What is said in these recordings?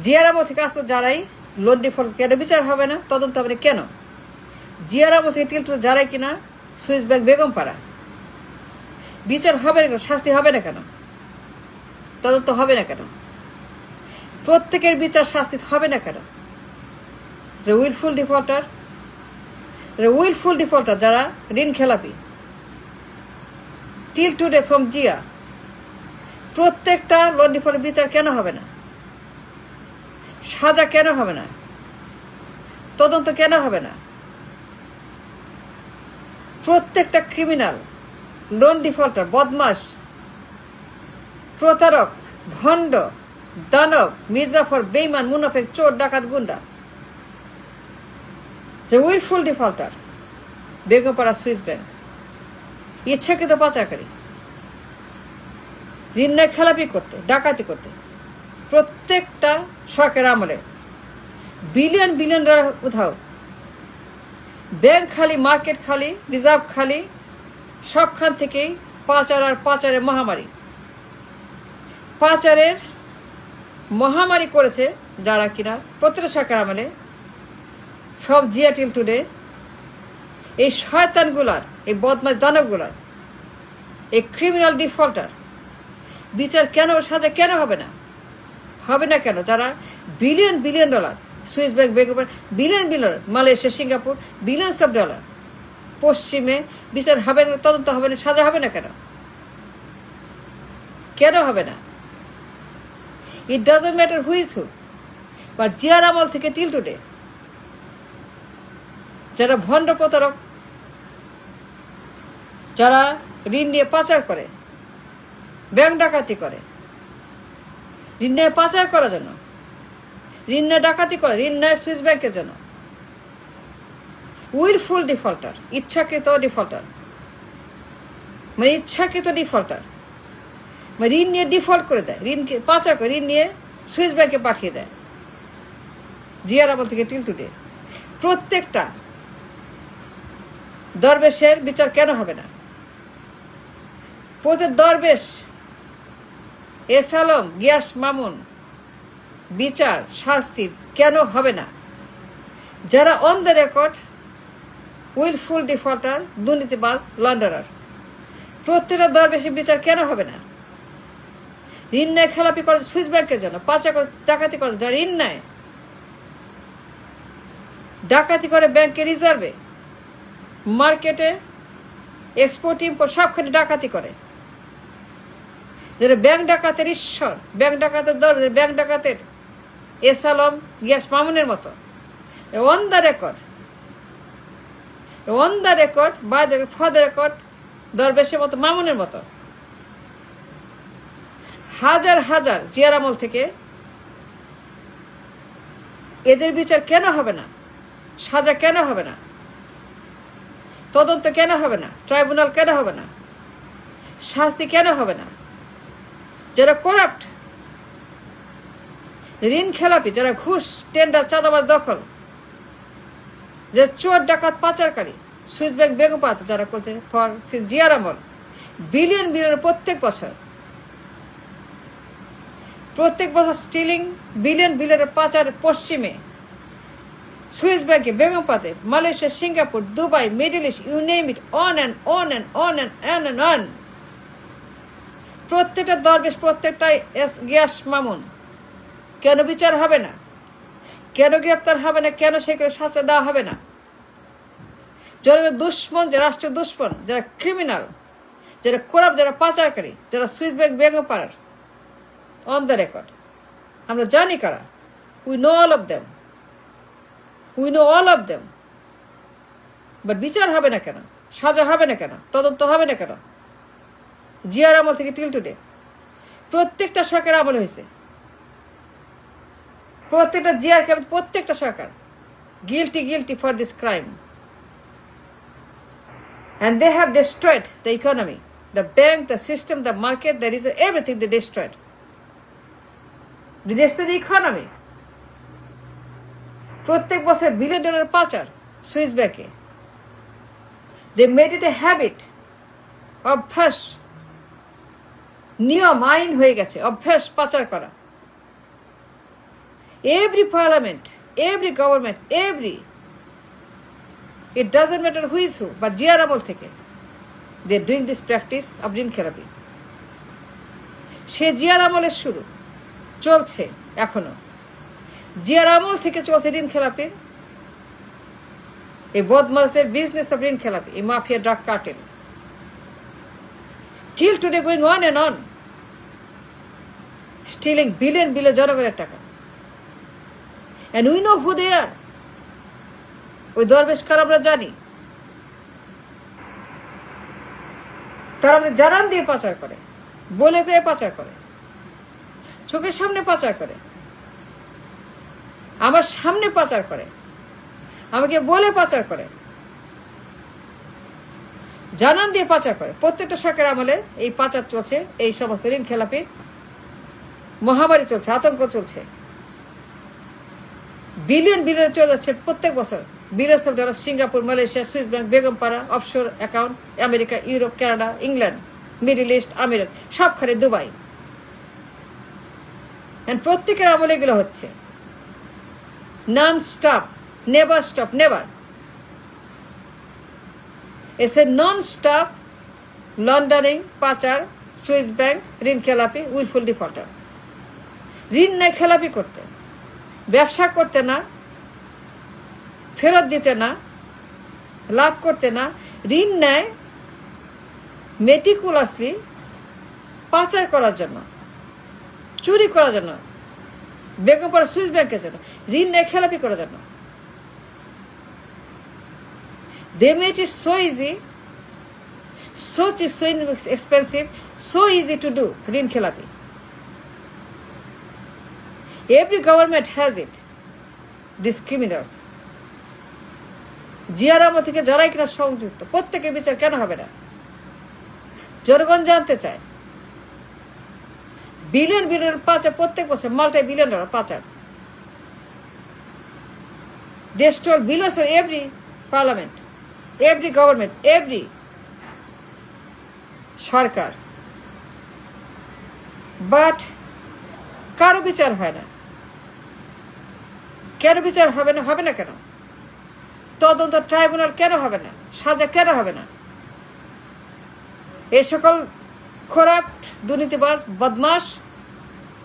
জিয়ার আমল থেকে আসলে যারাই লোন ডিফল্ট কেন বিচার হবে না, তদন্ত হবে না কেন? জিয়ার আমল থেকে টিলটুল যারাই কিনা সুইস ব্যাংক বেগমপাড়া, বিচার হবে না কেন? শাস্তি হবে না কেন? তদন্ত হবে না কেন? প্রত্যেকের বিচার শাস্তি হবে না কেন? যে উইলফুল ডিফল্টার যারা ঋণ খেলাপি, টিল টুডে ফ্রম জিয়া, প্রত্যেকটা লোন ডিফল্টের বিচার কেন হবে না? সাজা কেন হবে না? তদন্ত কেন হবে না? প্রত্যেকটা ক্রিমিনাল, লোন ডিফল্টার, বদমাস, প্রতারক, ভণ্ড, দানব, মির্জাফর, বেইমান, মুনাফেক, চোর, ডাকাত, গুন্ডা, যে wilful defaulter Begumpara Swiss bank, ইচ্ছাকৃত পাচারকারী, ঋণ নেয় খেলাপি করতে, ডাকাতি করতে, প্রত্যেকটা সরকারের আমলে বিলিয়ন বিলিয়ন ডলার উধাও, ব্যাংক খালি, মার্কেট খালি, রিজার্ভ খালি, সবখান থেকেই পাচার আর পাচারের মহামারী। পাচারের মহামারী করেছে যারা কিনা প্রত্যেকটা সরকার আমলে, সব জিয়া টিল টুডে, এই শয়তানগুলার, এই বদমাশ দানবগুলার, এই ক্রিমিনাল ডিফল্টার বিচার কেন, সাজা কেন হবে না? হবে না কেন? যারা billion billion dollar, Swiss bank Begumpara billion billion, Malaysia, Singapore billions of dollar, পশ্চিমে বিচার হবে না, তদন্ত হবে না, সাজা হবে না কেন? কেন হবে না? It doesn't matter who is who, but জিয়ার আমল থেকে টিল টুডে যারা ভণ্ড প্রতারক, যারা ঋণ নিয়ে পাচার করে, ব্যাংক ডাকাতি করে, ঋণ নিয়ে পাচার করার জন্য, ঋণ নিয়ে ডাকাতি করে, ঋণ নেয় সুইস ব্যাংকের জন্য, উইলফুল ডিফল্টার, ইচ্ছাকৃত ডিফল্টার, মানে ইচ্ছাকৃত ডিফল্টার, মানে ঋণ নিয়ে ডিফল্ট করে দেয়, ঋণকে পাচার করে, ঋণ নিয়ে সুইস ব্যাংকে পাঠিয়ে দেয়। জিয়ার আমল থেকে টিল টুডে প্রত্যেকটা দরবেশের বিচার কেন হবে না? প্রত্যেক দরবেশ, এস আলম, গিয়াস মামুন, বিচার শাস্তি কেন হবে না? যারা on the record wilful defaulter, দুর্নীতিবাজ, লন্ডারার, প্রত্যেকটা দরবেশের বিচার কেন হবে না? ঋণ নেয় খেলাপি করে সুইস ব্যাংকের জন্য, পাচার করে, ডাকাতি করে, যারা ঋণ নেয়, ডাকাতি করে ব্যাংকে, রিজার্ভে, মার্কেটে, এক্সপোর্ট ইম্পোর্ট সবখানে ডাকাতি করে, যারা ব্যাংক ডাকাতের ঈশ্বর, ব্যাংক ডাকাতের দরবেশ, ব্যাংক ডাকাতের এস আলম, গিয়াস মামুনের মতো, on the record, by the for the record, দরবেশের মতো, মামুনের মতো হাজার হাজার জিয়ার আমল থেকে এদের বিচার কেন হবে না? সাজা কেন হবে না? তদন্ত কেন হবে না? ট্রাইব্যুনাল কেন হবে না? শাস্তি কেন হবে না? যারা করাপ্ট, ঋণ খেলাপি, যারা ঘুষ, টেন্ডার, চাঁদাবাজ, দখল, যে চোর, ডাকাত, পাচারকারী, সুইস ব্যাংক বেগমপাড়াতে যারা করছে ফর জিয়ার আমল, বিলিয়ন বিলিয়ন প্রত্যেক বছর স্টিলিং, বিলিয়ন বিলিয়নের পাচার, পশ্চিমে সুইস ব্যাংকে, বেগমপাড়াতে, Malaysia, Singapore, Dubai, Middle East, you name it, on and on and on and on and on. প্রত্যেকটা দরবেশ, প্রত্যেকটাই গিয়াস মামুন, কেন বিচার হবে না? কেন গ্রেপ্তার হবে না? কেন সেগুলো শাস্তি দেওয়া হবে না? যারা দুশ্মন, যারা রাষ্ট্রীয় দুশ্মন, যারা ক্রিমিনাল, যারা করাপ্ট, যারা পাচারকারী, যারা সুইস ব্যাংক বেগমপাড়ার অন দ্য রেকর্ড, আমরা জানি কারা, we know all of them, but বিচার হবে না কেন? সাজা হবে না কেন? তদন্ত হবে না কেন? জিয়ার আমল থেকে টিল টুডে প্রত্যেকটা সরকার আমল হয়েছে, প্রত্যেকটা জিয়ার ক্যাবিনেট, প্রত্যেকটা সরকার guilty for this crime, and they have destroyed the economy, the bank, the system, the market, there is everything they destroyed. They destroyed the economy. প্রত্যেক বছর বিলিয়ন ডলার পাচার সুইস ব্যাংকে, they made it a habit, অভ্যাস, নিয়ম, আইন হয়ে গেছে, অভ্যাস পাচার করা। Every parliament, every government, it doesn't matter who is who, but জিয়ার আমল থেকে they're doing this practice of ঋণ খেলাপি। সে জিয়ার আমলের শুরু, চলছে এখনো। জিয়ার আমল থেকে চলছে ঋণ খেলাপি, এই বদমাশদের বিজনেস অফ ঋণ খেলাপি, এই mafia drug cartel, till today going on and on, stealing billion জনগণের টাকা। And we know who they are. ওই দরবেশকার আমরা জানি, তারা আমাদের জানান দিয়ে পাচার করে, বলে কয়ে পাচার করে, চোখের সামনে পাচার করে, আমার সামনে পাচার করে, আমাকে বলে পাচার করে, জানান দিয়ে পাচার করে। প্রত্যেকটা সরকার আমলে এই পাচার চলছে, এই সমস্ত ঋণ খেলাপি মহামারী চলছে, আতঙ্ক চলছে। বিলিয়ন চলে যাচ্ছে প্রত্যেক বছর বিদেশ dollar, Singapore, Malaysia, Swiss bank, Begumpara, offshore account, America, Europe, Canada, England, middle east, America, সবখানে দুবাই। প্রত্যেকের আমলে এগুলো হচ্ছে, non stop, never stop, never. এসে নন স্টপ লন্ডারিং, পাচার, সুইস ব্যাংক, ঋণ খেলাপি, উইলফুল ডিফল্টার। ঋণ নেয় খেলাপি করতে, ব্যবসা করতে না, ফেরত দিতে না, লাভ করতে না, ঋণ নেয় মেটিকুলাসলি পাচার করার জন্য, চুরি করার জন্য, বেগমপাড়া সুইস ব্যাংকের জন্য, ঋণ নেয় খেলাপি করার জন্য। They made it so easy, so cheap, so expensive, so easy to do ঋণ খেলাপি। Every government has it, these criminals. জিয়ার আমল থেকে যারাই কিনা সংযুক্ত, প্রত্যেকের বিচার কেন হবে না? জনগণ জানতে চায়। বিলিয়ন পাচার প্রত্যেক বছর, মাল্টি বিলিয়ন ডলার পাচার। They stole billions from every parliament, every government, every Sarkar, but কারো বিচার হয় না। কেন বিচার হবে না? হবে না কেন? তদন্ত ট্রাইব্যুনাল কেন হবে না? সাজা কেন হবে না? এই সকল করাপ্ট, দুর্নীতিবাজ, বদমাস,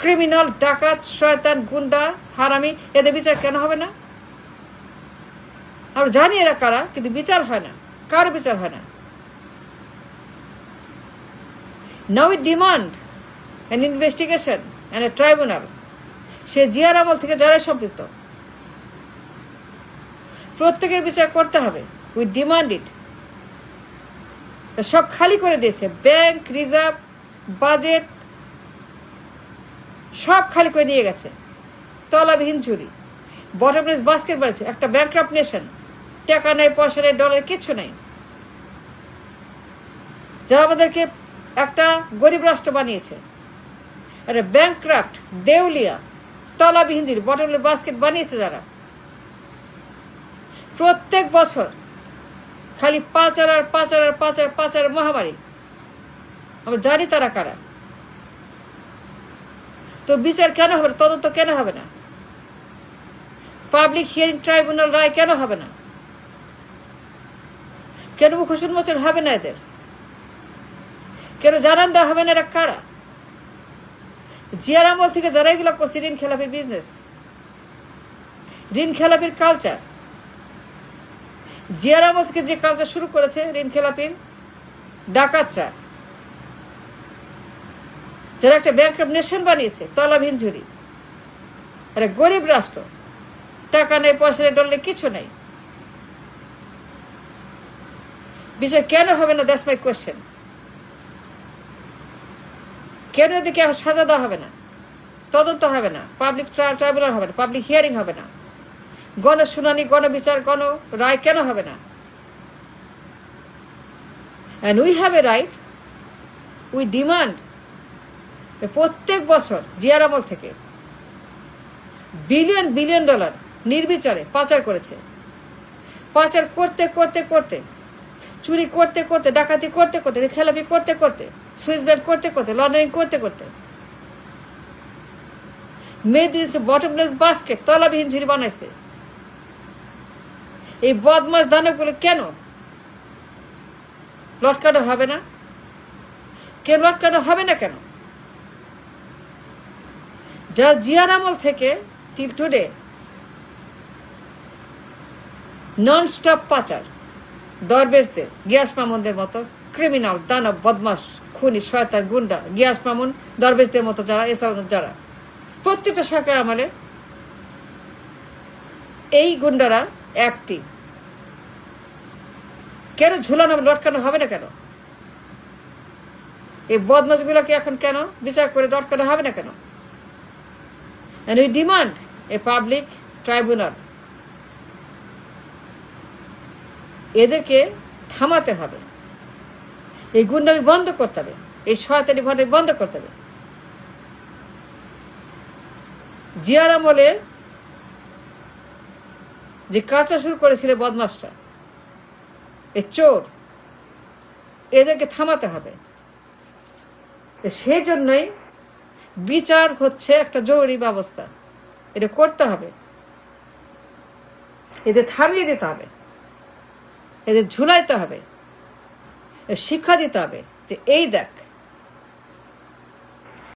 ক্রিমিনাল, ডাকাত, শয়তান, গুন্ডা, হারামি, এদের বিচার কেন হবে না? আমরা জানি এরা কারা, কিন্তু বিচার হয় না, কারো বিচার হয় না। Now we demand an investigation and a tribunal. সে জিয়ার আমল থেকে যারা সম্পৃক্ত, প্রত্যেকের বিচার করতে হবে। উই ডিমান্ড ইট। সব খালি করে দিয়েছে, ব্যাংক, রিজার্ভ, বাজেট সব খালি করে নিয়ে গেছে, তলাবিহীন চুরি। বটম লাইন বাস্কেট বাড়ছে, একটা ব্যাংকরাপ্ট নেশন, টাকা নেই, পয়সা নেই, ডলার কিচ্ছু নেই, যারা আমাদেরকে একটা গরিব রাষ্ট্র বানিয়েছে। আরে ব্যাংকরাপ্ট, দেউলিয়া, তলাবিহীন চুরি, বটম লাইন বাস্কেট বানিয়েছে যারা, প্রত্যেক বছর খালি পাচার মহামারী। আমরা জানি তারা কারা। তো বিচার কেন হবে না? তদন্ত কেন হবে না? পাবলিক হিয়ারিং ট্রাইব্যুনাল রায় কেন হবে না? কেন মুখ উন্মোচন হবে না এদের? কেন জানান দেওয়া হবে না এরা কারা? জিয়ার আমল থেকে যারা এগুলো করছে, ঋণ খেলাপির বিজনেস, ঋণ খেলাপির কালচার, জিয়ার আমল থেকে যে কালচার শুরু করেছে ঋণ খেলাপির, ডাকাতরা, যারা একটা ব্যাংকরাপ্ট নেশন বানিয়েছে, তলাবিহীন ঝুরি, আরে গরিব রাষ্ট্র, টাকা নেই, পয়সা নেই, ডলার কিছু নেই, বিচার কেন হবে না? That's my question. কেন এদিকে এখন সাজা দেওয়া হবে না? তদন্ত হবে না, পাবলিক ট্রায়াল ট্রাইব্যুনাল হবে না, পাবলিক হিয়ারিং হবে না, গণশুনানি, গণবিচার, গণ রায় কেন হবে না? And we have a right, we demand, প্রত্যেক বছর জিয়ার আমল থেকে বিলিয়ন ডলার নির্বিচারে পাচার করেছে। পাচার করতে করতে করতে, চুরি করতে করতে, ডাকাতি করতে করতে, খেলাপি করতে করতে, সুইস ব্যাংক করতে করতে, লন্ডারিং করতে করতে, মেয়েদের বটমলেস বাস্কেট, তলাবিহীন ঝুড়ি বানাইছে। এই বদমাস দানবগুলো কেন লটকানো হবে না? কেন লটকানো হবে না কেন? যার জিয়ার আমল থেকে টিল টুডে নন স্টপ পাচার, দরবেশদের, গিয়াস মামুনদের মতো ক্রিমিনাল, দানব, বদমাস, খুনি, শয়তান, গুন্ডা, গিয়াস মামুন, দরবেশদের মতো যারা, এছাড়া যারা প্রত্যেকটা সরকার আমলে এই গুন্ডারা অ্যাক্টিভ। কেন ঝুলানো লটকানো হবে না কেন? এই বদমাশগুলোকে এখন কেন বিচার করে লটকানো হবে না কেন? And we demand a public tribunal. এদেরকে থামাতে হবে, এই গুন্ডামি বন্ধ করতে হবে, এই শয়তানি ভণ্ডামি বন্ধ করতে হবে। জিয়ার আমলে যে কাঁচা শুরু করেছিল বদমাসটা, এই চোর, এদেরকে থামাতে হবে। সেই জন্যই বিচার হচ্ছে একটা জরুরি ব্যবস্থা, এটা করতে হবে। এদের থামিয়ে দিতে হবে, এদের ঝুলাইতে হবে, শিক্ষা দিতে হবে যে এই দেখ